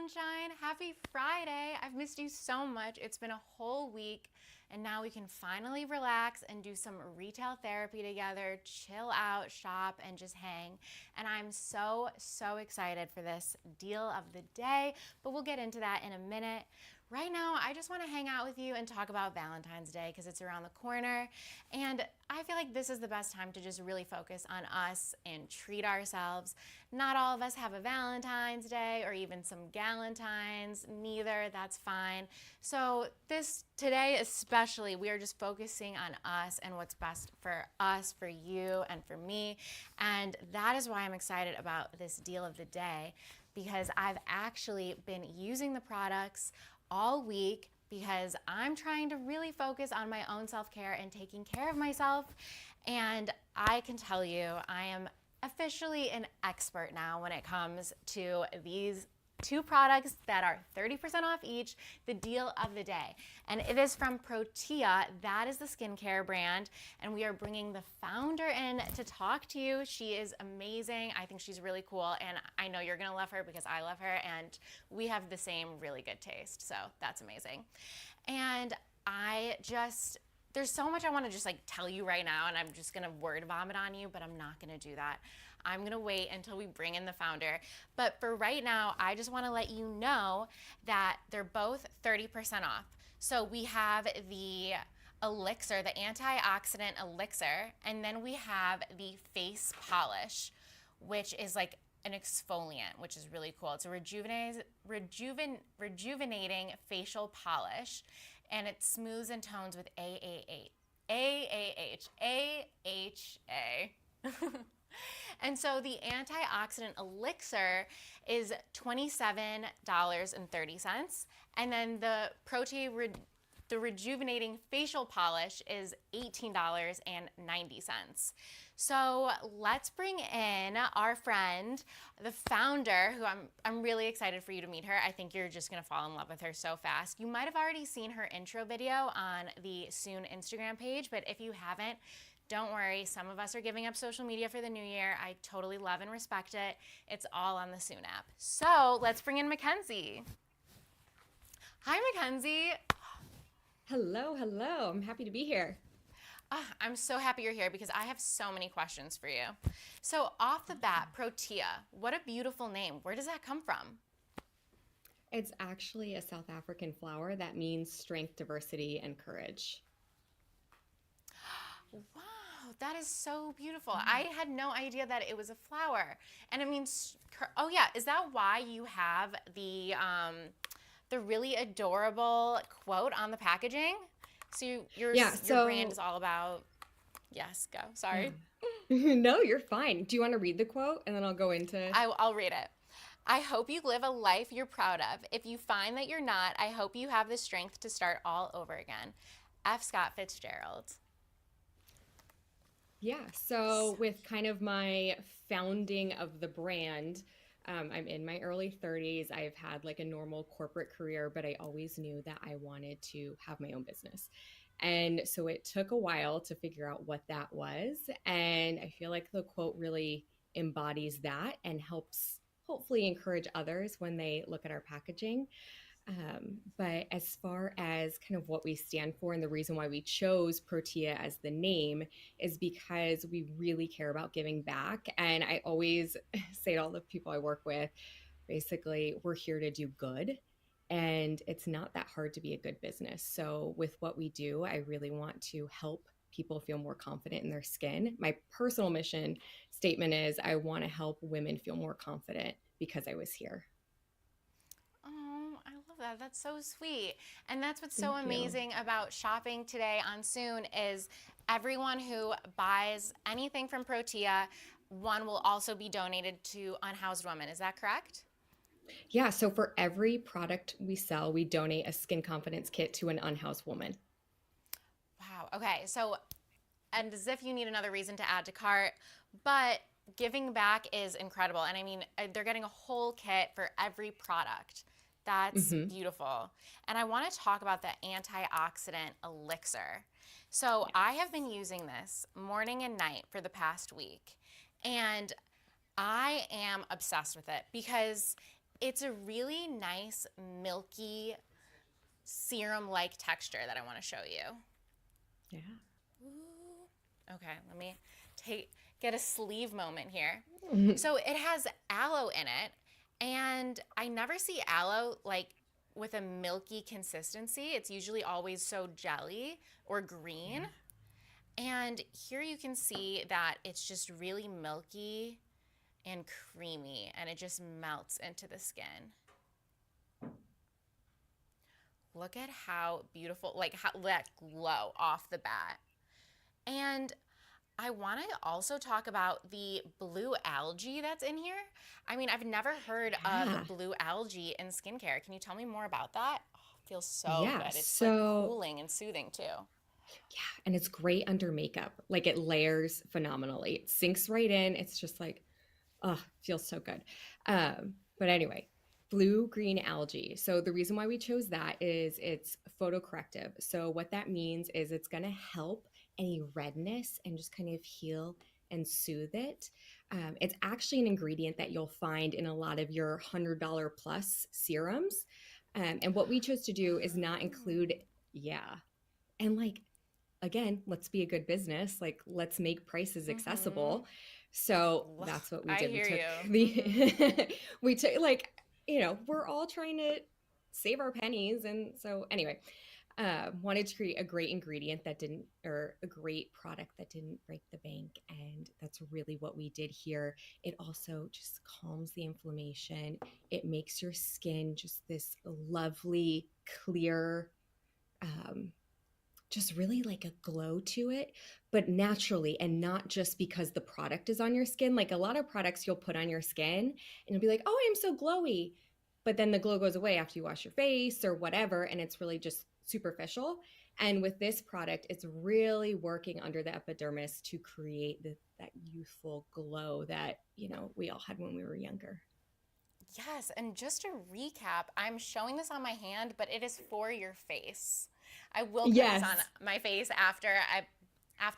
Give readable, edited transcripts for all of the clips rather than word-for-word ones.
sunshine. Happy Friday. I've missed you so much. It's been a whole week, and now we can finally relax and do some retail therapy together, chill out, shop, and just hang. And I'm so excited for this deal of the day, but we'll get into that in a minute. Right now, I just want to hang out with you and talk about Valentine's Day because it's around the corner. And I feel like this is the best time to just really focus on us and treat ourselves. Not all of us have a Valentine's Day or even some Galentines, neither, that's fine. So today especially, we are just focusing on us and what's best for us, for you, and for me. And that is why I'm excited about this deal of the day, because I've actually been using the products all week because I'm trying to really focus on my own self-care and taking care of myself. And I can tell you, I am officially an expert now when it comes to these two products that are 30% off each, the deal of the day. And it is from PROTEA. That is the skincare brand. And we are bringing the founder in to talk to you. She is amazing. I think she's really cool. And I know you're going to love her because I love her. And we have the same really good taste. So that's amazing. And there's so much I want to just tell you right now, and I'm just going to word vomit on you, but I'm not going to do that. I'm going to wait until we bring in the founder. But for right now, I just want to let you know that they're both 30% off. So we have the elixir, the antioxidant elixir, and then we have the face polish, which is like an exfoliant, which is really cool. It's a rejuvenating facial polish, and it smooths and tones with AHA. And so the antioxidant elixir is $27.30, and then the PROTEA the rejuvenating facial polish is $18.90. So let's bring in our friend, the founder, who I'm really excited for you to meet her. I think you're just gonna fall in love with her so fast. You might have already seen her intro video on the Soon Instagram page, but if you haven't, don't worry, some of us are giving up social media for the new year. I totally love and respect it. It's all on the Soon app. So let's bring in Mackenzie. Hi, Mackenzie. Hello. I'm happy to be here. I'm so happy you're here because I have so many questions for you. So off the bat, PROTEA, what a beautiful name. Where does that come from? It's actually a South African flower that means strength, diversity, and courage. Wow, that is so beautiful. I had no idea that it was a flower. And it means, oh yeah, is that why you have the really adorable quote on the packaging? So your brand is all about, yes, go, sorry. No, you're fine. Do you want to read the quote and then I'll go into... I'll read it. I hope you live a life you're proud of. If you find that you're not, I hope you have the strength to start all over again. F. Scott Fitzgerald. Yeah, so with kind of my founding of the brand, I'm in my early 30s. I've had like a normal corporate career, but I always knew that I wanted to have my own business. And so it took a while to figure out what that was. And I feel like the quote really embodies that and helps hopefully encourage others when they look at our packaging. But as far as kind of what we stand for and the reason why we chose PROTEA as the name is because we really care about giving back. And I always say to all the people I work with, basically, we're here to do good. And it's not that hard to be a good business. So with what we do, I really want to help people feel more confident in their skin. My personal mission statement is I want to help women feel more confident because I was here. That's so sweet. And that's what's so Thank you. amazing about shopping today on Soon is everyone who buys anything from PROTEA, one will also be donated to unhoused women. Is that correct? Yeah, so for every product we sell, we donate a skin confidence kit to an unhoused woman. Wow. Okay. So, and as if you need another reason to add to cart, but giving back is incredible. And I mean, they're getting a whole kit for every product. That's Hmm. beautiful. And I want to talk about the antioxidant elixir. So I have been using this morning and night for the past week. And I am obsessed with it because It's a really nice, milky, serum-like texture that I want to show you. Yeah. Ooh. Okay, let me get a sleeve moment here. So it has aloe in it, and I never see aloe like with a milky consistency. It's usually always so jelly or green. Yeah. And here you can see that it's just really milky and creamy, and it just melts into the skin. Look at how beautiful, like how that glow off the bat. And I want to also talk about the blue algae that's in here. I mean, I've never heard Yeah. of blue algae in skincare. Can you tell me more about that? Oh, it feels so Yeah. good. It's like So, cooling and soothing too. yeah, and it's great under makeup. Like it layers phenomenally. It sinks right in. It's just like, oh, feels so good. But anyway, blue green algae. So the reason why we chose that is it's photocorrective. So what that means is it's going to help any redness and just kind of heal and soothe it. It's actually an ingredient that you'll find in a lot of your $100 plus serums. And what we chose to do is not include, yeah. And like again, let's be a good business. Like, let's make prices Mm-hmm. accessible. So that's what we I did. We hear took you. Mm-hmm. the, we took like, we're all trying to save our pennies. And so, anyway, wanted to create a great ingredient that didn't, or a great product that didn't break the bank. And that's really what we did here. It also just calms the inflammation. It makes your skin just this lovely, clear, um, just really like a glow to it, but naturally and not just because the product is on your skin. Like a lot of products you'll put on your skin and you'll be like, oh, I'm so glowy. But then the glow goes away after you wash your face or whatever. And it's really just superficial. And with this product, it's really working under the epidermis to create that youthful glow that, we all had when we were younger. Yes, and just to recap, I'm showing this on my hand, but it is for your face. I will put this on Yes. my face after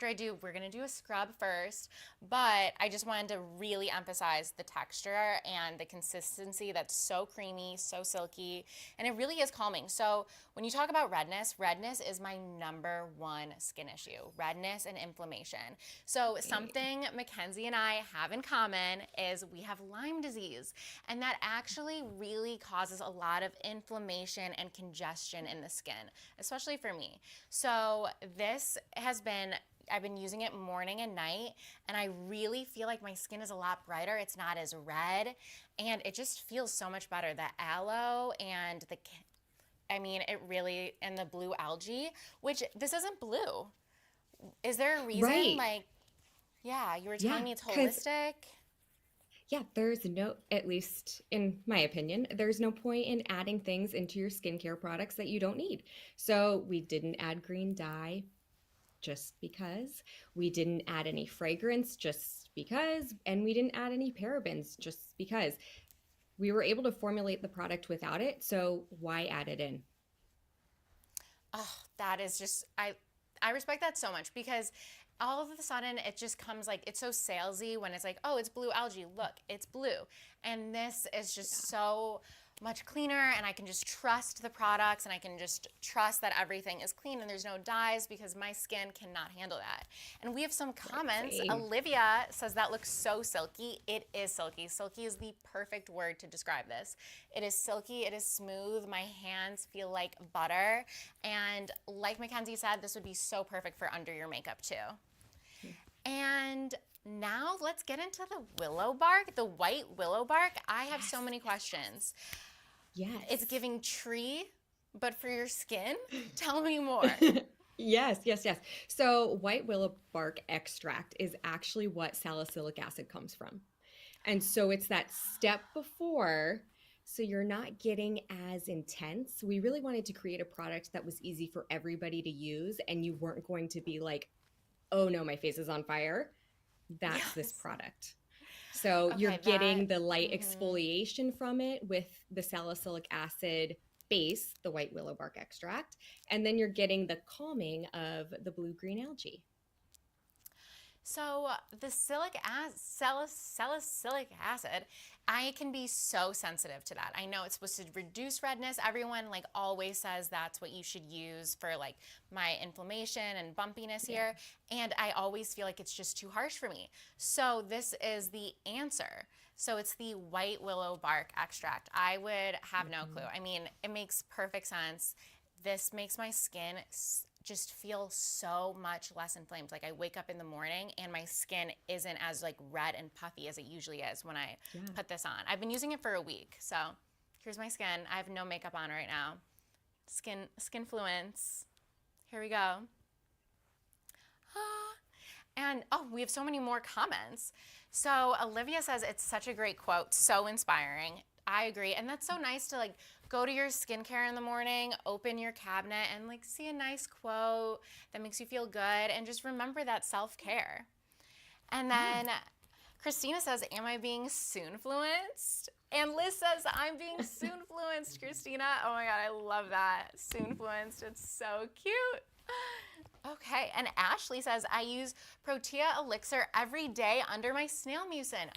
I do, we're gonna do a scrub first, but I just wanted to really emphasize the texture and the consistency that's so creamy, so silky, and it really is calming. So when you talk about redness, redness is my number one skin issue, redness and inflammation. So something Mackenzie and I have in common is we have Lyme disease, and that actually really causes a lot of inflammation and congestion in the skin, especially for me. So this has been I've been using it morning and night, and I really feel like my skin is a lot brighter. It's not as red, and it just feels so much better. The aloe and I mean, it really, and the blue algae, which this isn't blue. Is there a reason? Right. Like, yeah, you were telling Yeah. me it's Because holistic. yeah, there's no, at least in my opinion, there's no point in adding things into your skincare products that you don't need. So we didn't add green dye just because. We didn't add any fragrance just because. And we didn't add any parabens just because. We were able to formulate the product without it. So why add it in? Oh, that is just I respect that so much because all of a sudden it just comes like it's so salesy when it's like, oh, it's blue algae. Look, it's blue. And this is just Yeah. so much cleaner, and I can just trust the products, and I can just trust that everything is clean and there's no dyes because my skin cannot handle that. And we have some Right. comments. Same. Olivia says that looks so silky. It is silky. Silky is the perfect word to describe this. It is silky, it is smooth. My hands feel like butter. And like Mackenzie said, this would be so perfect for under your makeup too. And now let's get into the willow bark, the white willow bark. I have so Yes. many questions. It's Yes. giving tree, but for your skin? Tell me more. Yes, yes, yes. So, white willow bark extract is actually what salicylic acid comes from. And so it's that step before, so you're not getting as intense. We really wanted to create a product that was easy for everybody to use, and you weren't going to be like, oh no, my face is on fire. That's this Yes. product. So you're Okay, that. getting the light Mhm. exfoliation from it with the salicylic acid base, the white willow bark extract, and then you're getting the calming of the blue green algae. So the salicylic acid, I can be so sensitive to that. I know it's supposed to reduce redness. Everyone like always says that's what you should use for like my inflammation and bumpiness Yeah. here. And I always feel like it's just too harsh for me. So this is the answer. So it's the white willow bark extract. I would have no clue. I mean, it makes perfect sense. This makes my skin just feel so much less inflamed. Like I wake up in the morning and my skin isn't as like red and puffy as it usually is when I Yeah. put this on. I've been using it for a week. So here's my skin. I have no makeup on right now. Skinfluence. Here we go. And oh, we have so many more comments. So Olivia says it's such a great quote, so inspiring. I agree. And that's so nice to like go to your skincare in the morning, open your cabinet and like see a nice quote that makes you feel good and just remember that self-care. And then Christina says, am I being soon-fluenced? And Liz says, I'm being soon-fluenced, Christina. Oh my God, I love that. Soon-fluenced, it's so cute. Okay, and Ashley says, I use PROTEA Elixir every day under my snail mucin.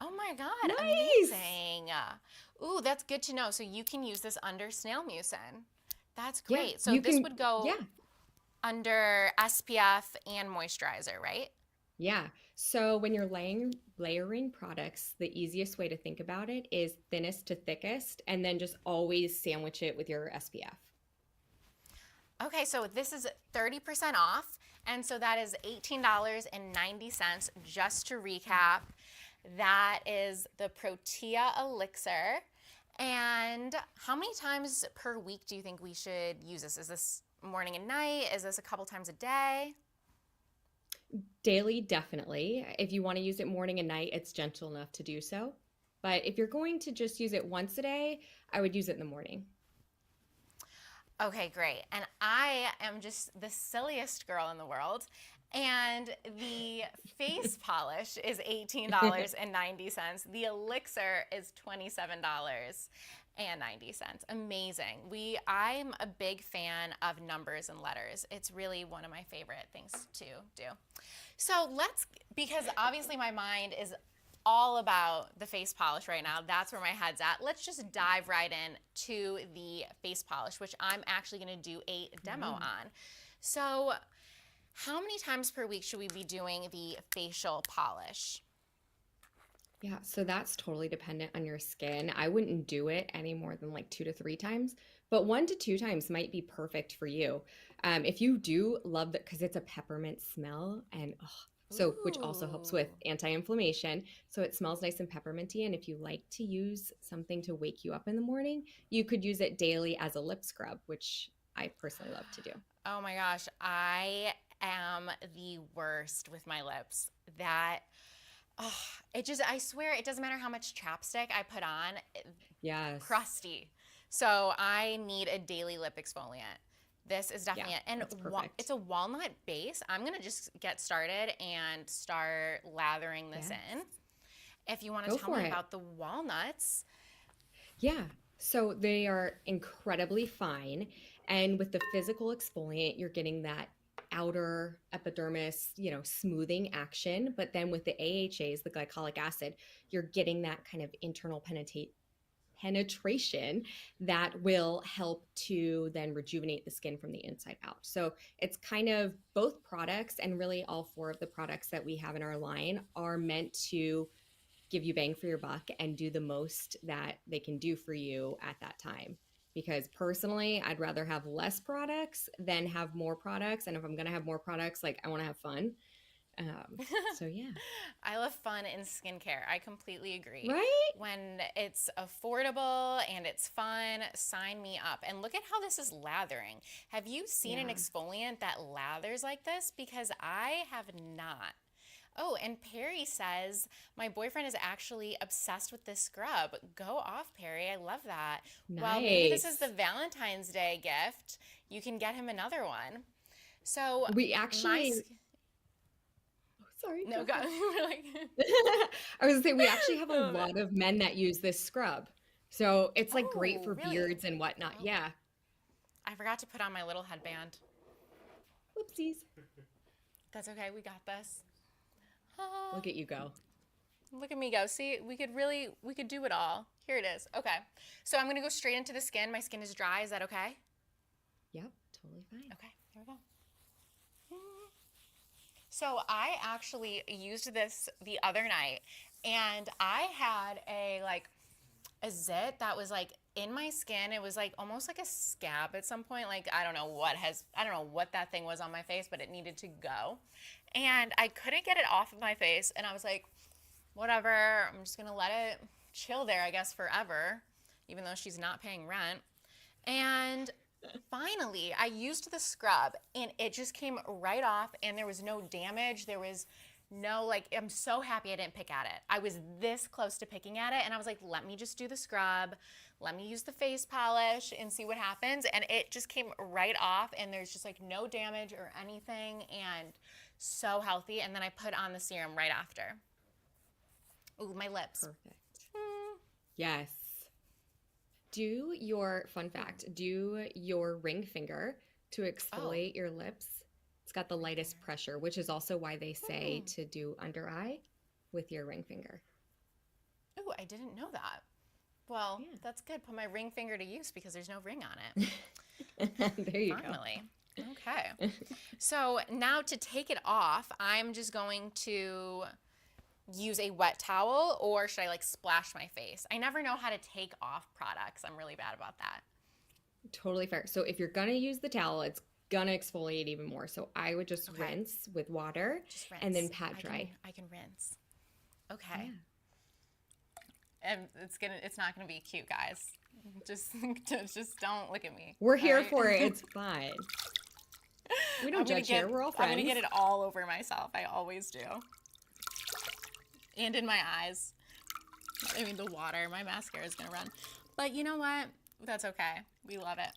Oh my God, Nice. amazing. Ooh, that's good to know. So you can use this under snail mucin. That's Yeah, great. So you this can, would go yeah. under SPF and moisturizer, right? Yeah. So when you're layering products, the easiest way to think about it is thinnest to thickest, and then just always sandwich it with your SPF. Okay, so this is 30% off. And so that is $18.90. Just to recap, that is the PROTEA Elixir. And how many times per week do you think we should use this? Is this morning and night? Is this a couple times a day? Daily, definitely. If you want to use it morning and night, it's gentle enough to do so. But if you're going to just use it once a day, I would use it in the morning. Okay, great. And I am just the silliest girl in the world. And the face polish is $18.90. The elixir is $27.90. Amazing. I'm a big fan of numbers and letters. It's really one of my favorite things to do. So because obviously my mind is all about the face polish right now. That's where my head's at. Let's just dive right in to the face polish, which I'm actually going to do a demo on. So how many times per week should we be doing the facial polish? Yeah, so that's totally dependent on your skin. I wouldn't do it any more than like 2 to 3 times, but 1 to 2 times might be perfect for you. If you do love that, because it's a peppermint smell, and which also helps with Ooh. anti-inflammation. So it smells nice and pepperminty. And if you like to use something to wake you up in the morning, you could use it daily as a lip scrub, which I personally love to do. Oh my gosh, I am the worst with my lips. I swear it doesn't matter how much chapstick I put on, Yes. crusty. So I need a daily lip exfoliant. This is definitely Yeah, it. And that's perfect. it's a walnut base. I'm going to just get started and start lathering this Yes. in. If you want to Go tell for me it. about the walnuts. Yeah. So they are incredibly fine. And with the physical exfoliant, you're getting that outer epidermis, smoothing action. But then with the AHAs, the glycolic acid, you're getting that kind of internal penetration that will help to then rejuvenate the skin from the inside out. So it's kind of both products, and really all four of the products that we have in our line are meant to give you bang for your buck and do the most that they can do for you at that time. Because personally, I'd rather have less products than have more products. And if I'm going to have more products, like I want to have fun. So yeah. I love fun in skincare. I completely agree. Right? When it's affordable and it's fun, sign me up. And look at how this is lathering. Have you seen an Yeah. exfoliant that lathers like this? Because I have not. Oh, and Perry says, my boyfriend is actually obsessed with this scrub. Go off, Perry. I love that. Well, maybe this is the Nice. Valentine's Day gift. You can get him another one. So, We my. actually, sorry, go No, go. ahead. We're like, I was gonna say, we actually have I a love it. lot of men that use this scrub. So it's like great Oh, for really? beards and whatnot. Oh, Yeah. I forgot to put on my little headband. Whoopsies. That's okay. We got this. Ah, Look at you go. look at me go. See, we could do it all. Here it is. Okay. So I'm going to go straight into the skin. My skin is dry. Is that okay? Yep, totally fine. Okay, here we go. So I actually used this the other night, and I had a zit that was like in my skin. It was like almost like a scab at some point. Like I don't know what that thing was on my face, but it needed to go. And I couldn't get it off of my face, and I was like, whatever, I'm just going to let it chill there, I guess, forever, even though she's not paying rent. And finally, I used the scrub and it just came right off, and there was no damage. There was no, like, I'm so happy I didn't pick at it. I was this close to picking at it, and I was like, let me just do the scrub. Let me use the face polish and see what happens. And it just came right off, and there's just like no damage or anything, and so healthy. And then I put on the serum right after. Ooh, my lips. Perfect. Yes. Fun fact, do your ring finger to exfoliate your lips. It's got the lightest pressure, which is also why they say to do under eye with your ring finger. Ooh, I didn't know that. Well, Yeah. that's good. Put my ring finger to use because there's no ring on it. There you Finally. Okay. So now to take it off, I'm just going to use a wet towel, or should I like splash my face? I never know how to take off products. I'm really bad about that. go. Totally fair. So if you're going to use the towel, it's going to exfoliate even more. So I would just Okay. rinse with water Just rinse. and then pat dry. I can rinse. Okay. Yeah. And it's not gonna be cute, guys. Just don't look at me. We're here right? for it. It's fine. We don't I'm gonna judge here. We're all I'm friends. gonna get it all over myself. I always do. And in my eyes. I mean, the water. My mascara is gonna run. But you know what? That's okay. We love it.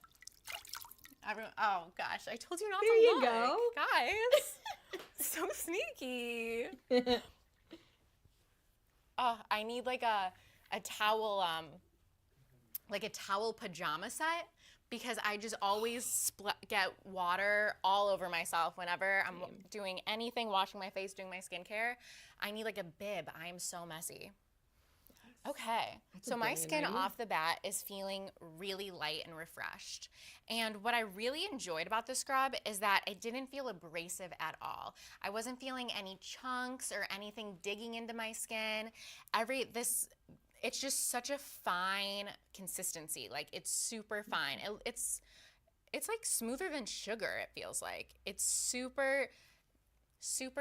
Oh gosh, I told you not There to you look. go. Guys. So sneaky. Oh, I need like a towel, like a towel pajama set, because I just always get water all over myself whenever I'm doing anything, washing my face, doing my skincare. I need like a bib. I am so messy. Okay, That's a so my brilliant skin idea. off the bat is feeling really light and refreshed. And what I really enjoyed about the scrub is that it didn't feel abrasive at all. I wasn't feeling any chunks or anything digging into my skin. It's just such a fine consistency. Like, it's super fine. It's like smoother than sugar, it feels like. It's super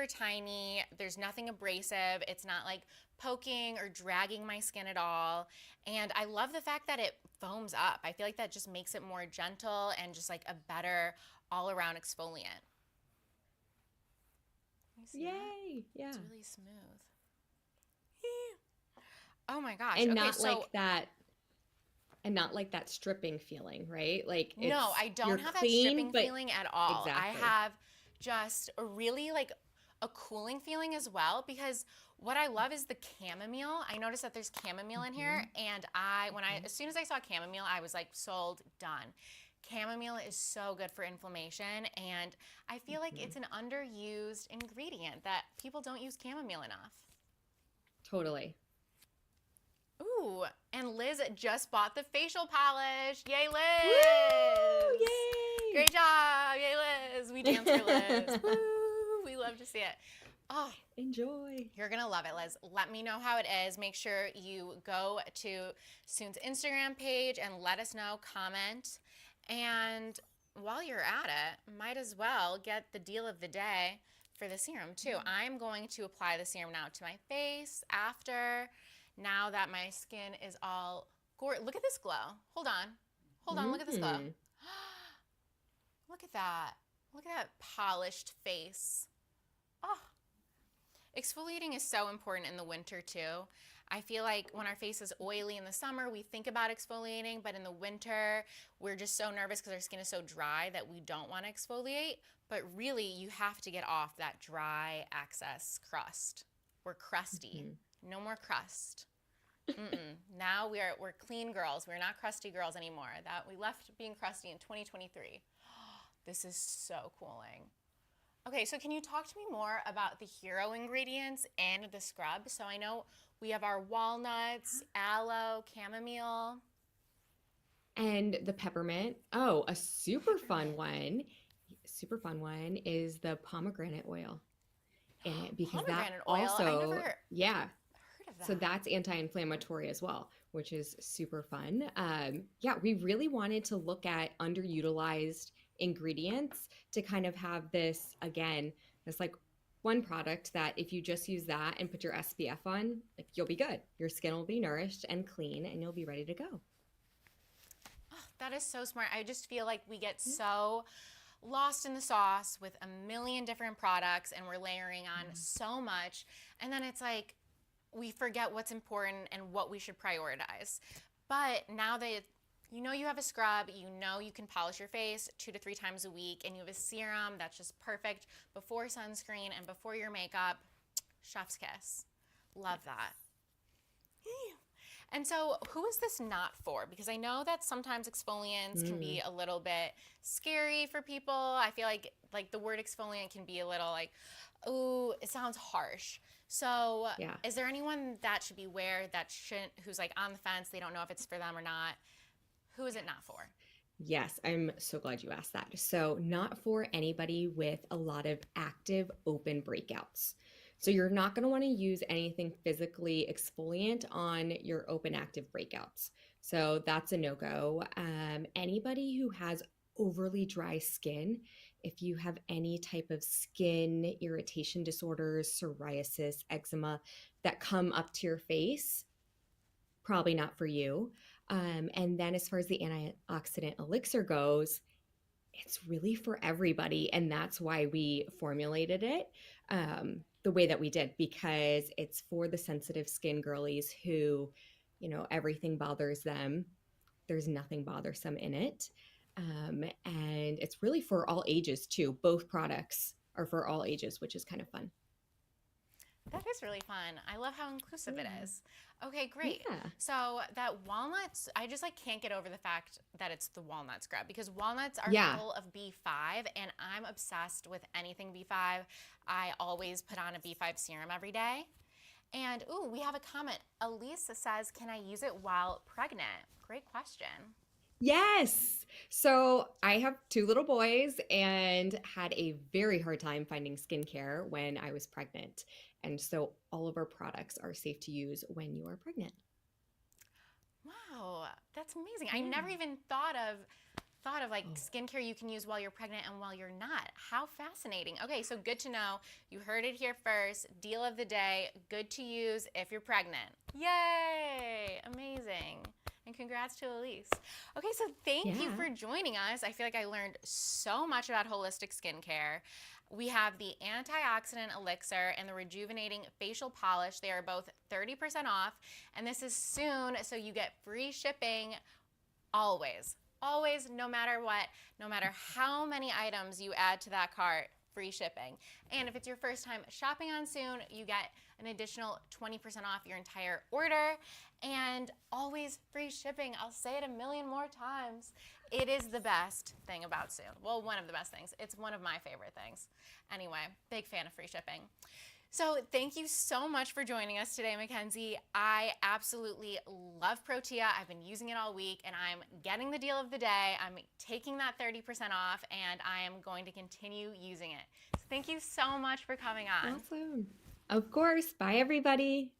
tiny. There's nothing abrasive. It's not like poking or dragging my skin at all. And I love the fact that it foams up. I feel like that just makes it more gentle and just like a better all-around exfoliant. You see that? Yay. Yeah. It's really smooth. Oh my gosh. And Okay, not so like that stripping feeling, right? Like no, I you're don't have that clean, stripping but feeling at all. exactly. I have just a really like a cooling feeling as well, because what I love is the chamomile. I noticed that there's chamomile in here, and as soon as I saw chamomile, I was like, sold, done. Chamomile is so good for inflammation, and I feel like it's an underused ingredient that people don't use chamomile enough. Totally. Ooh, and Liz just bought the facial polish. Yay, Liz! Woo! Yay! Great job! Yay, Liz! We dance for Liz. Woo! We love to see it. Oh, Enjoy. you're going to love it, Liz. Let me know how it is. Make sure you go to Soon's Instagram page and let us know, comment. And while you're at it, might as well get the deal of the day for the serum, too. I'm going to apply the serum now to my face after, now that my skin is all gorgeous. Look at this glow. Hold on. Look at this glow. Look at that. Look at that polished face. Oh. Exfoliating is so important in the winter too. I feel like when our face is oily in the summer, we think about exfoliating, but in the winter, we're just so nervous because our skin is so dry that we don't want to exfoliate. But really, you have to get off that dry excess crust. We're crusty. No more crust. Now we're clean girls. We're not crusty girls anymore. That we left being crusty in 2023. This is so cooling. Okay, so can you talk to me more about the hero ingredients and the scrub? So I know we have our walnuts, aloe, chamomile. And the peppermint. Oh, a Peppermint. super fun one is the pomegranate oil in it because that Pomegranate oil. I never also, heard yeah, of so that. that's anti-inflammatory as well, which is super fun. Yeah, we really wanted to look at underutilized ingredients to kind of have this again, this like one product that if you just use that and put your SPF on, like you'll be good. Your skin will be nourished and clean, and you'll be ready to go. Oh, that is so smart. I just feel like we get so lost in the sauce with a million different products and we're layering on Yeah. so much. And then it's like we forget what's important and what we should prioritize. But now that you know you have a scrub, you know you can polish your face 2 to 3 times a week, and you have a serum that's just perfect before sunscreen and before your makeup. Chef's kiss. Love that. And so, who is this not for? Because I know that sometimes exfoliants can Mm, be a little bit scary for people. I feel like the word exfoliant can be a little like, oh, it sounds harsh. So, yeah. is there anyone that should beware that shouldn't, who's like on the fence, they don't know if it's for them or not? Who is it not for? Yes, I'm so glad you asked that. So, not for anybody with a lot of active open breakouts. So, you're not going to want to use anything physically exfoliant on your open active breakouts. So, that's a no go. Anybody who has overly dry skin, if you have any type of skin irritation disorders, psoriasis, eczema that come up to your face, probably not for you. And then as far as the antioxidant elixir goes, it's really for everybody. And that's why we formulated it the way that we did, because it's for the sensitive skin girlies who, everything bothers them. There's nothing bothersome in it. And it's really for all ages too. Both products are for all ages, which is kind of fun. That is really fun. I love how inclusive it Yeah. is. Okay, great. Yeah. So that walnuts, I just like can't get over the fact that it's the walnut scrub because walnuts are Yeah. full of B5 and I'm obsessed with anything B5. I always put on a B5 serum every day. And ooh, we have a comment. Elise says, "Can I use it while pregnant?" Great question. Yes. So I have two little boys and had a very hard time finding skincare when I was pregnant. And so all of our products are safe to use when you are pregnant. Wow, that's amazing. I Yeah. never even thought of like Oh, skincare you can use while you're pregnant and while you're not. How fascinating. Okay, so good to know. You heard it here first. Deal of the day, good to use if you're pregnant. Yay! Amazing. And congrats to Elise. Okay, so thank you yeah. for joining us. I feel like I learned so much about holistic skincare. We have the antioxidant elixir and the rejuvenating facial polish. They are both 30% off, and this is soon, so you get free shipping always. Always, no matter what, no matter how many items you add to that cart, free shipping. And if it's your first time shopping on Soon, you get an additional 20% off your entire order and always free shipping. I'll say it a million more times. It is the best thing about Soon. Well, one of the best things. It's one of my favorite things. Anyway, big fan of free shipping. So thank you so much for joining us today, Mackenzie. I absolutely love Protea. I've been using it all week and I'm getting the deal of the day. I'm taking that 30% off and I am going to continue using it. So thank you so much for coming on. Awesome. Of course. Bye, everybody.